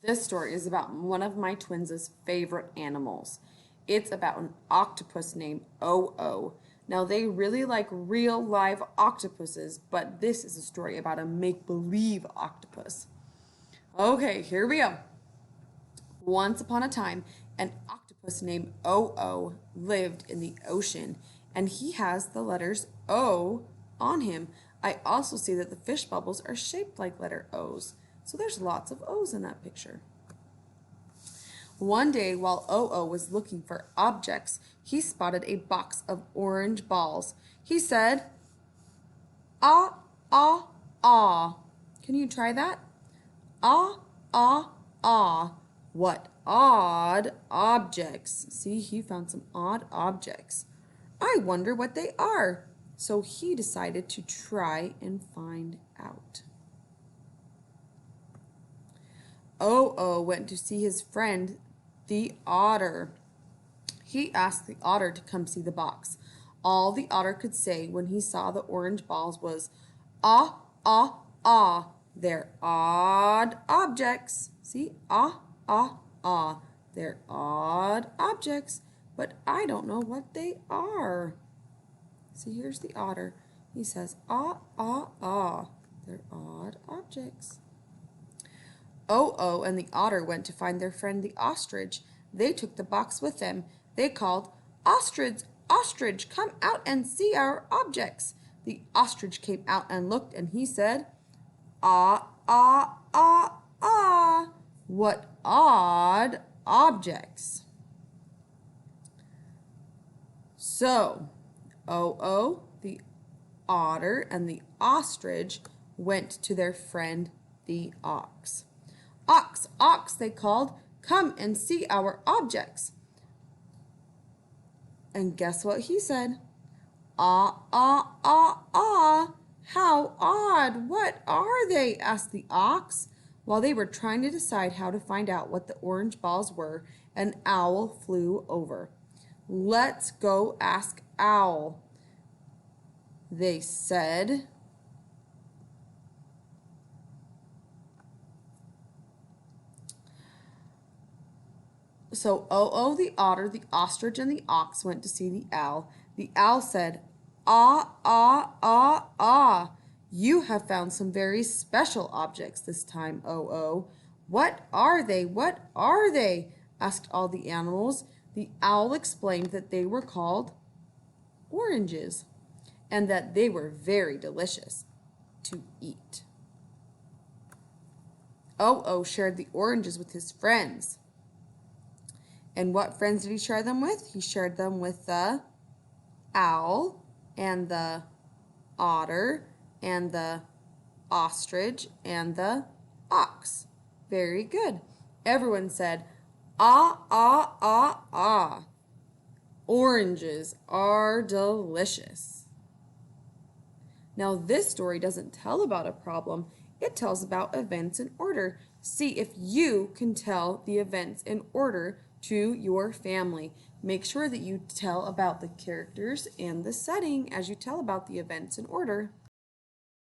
This story is about one of my twins' favorite animals. It's about an octopus named Oo. Now, they really like real live octopuses, but this is a story about a make-believe octopus. Okay, here we go. Once upon a time, an octopus named Oo lived in the ocean, and he has the letters O on him. I also see that the fish bubbles are shaped like letter O's, so there's lots of O's in that picture. One day, while Oo was looking for objects, he spotted a box of orange balls. He said, "Ah, ah, ah." Can you try that? Ah, ah, ah. What odd objects. See, he found some odd objects. I wonder what they are. So he decided to try and find out. Oo went to see his friend, the otter. He asked the otter to come see the box. All the otter could say when he saw the orange balls was, "Ah, ah, ah. They're odd objects." See, ah, ah, ah. They're odd objects, but I don't know what they are. See, here's the otter. He says, "Ah, ah, ah. They're odd objects." Oo and the otter went to find their friend the ostrich. They took the box with them. They called, "Ostrich, ostrich, come out and see our objects." The ostrich came out and looked, and he said, "Ah, ah, ah, ah. What odd objects." So, Oo, the otter, and the ostrich went to their friend the ox. "Ox, ox," they called, "come and see our objects." And guess what he said? "Ah, ah, ah, ah. How odd. What are they?" asked the ox. While they were trying to decide how to find out what the orange balls were, an owl flew over. "Let's go ask Owl," they said. So Oo the otter, the ostrich, and the ox went to see the owl. The owl said, "Ah, ah, ah, ah. You have found some very special objects this time, Oo." "What are they? What are they?" asked all the animals. The owl explained that they were called oranges and that they were very delicious to eat. Oo shared the oranges with his friends. And what friends did he share them with? He shared them with the owl and the otter and the ostrich and the ox. Very good. Everyone said, "Ah, ah, ah, ah. Oranges are delicious." Now, this story doesn't tell about a problem. It tells about events in order. See if you can tell the events in order to your family. Make sure that you tell about the characters and the setting as you tell about the events in order.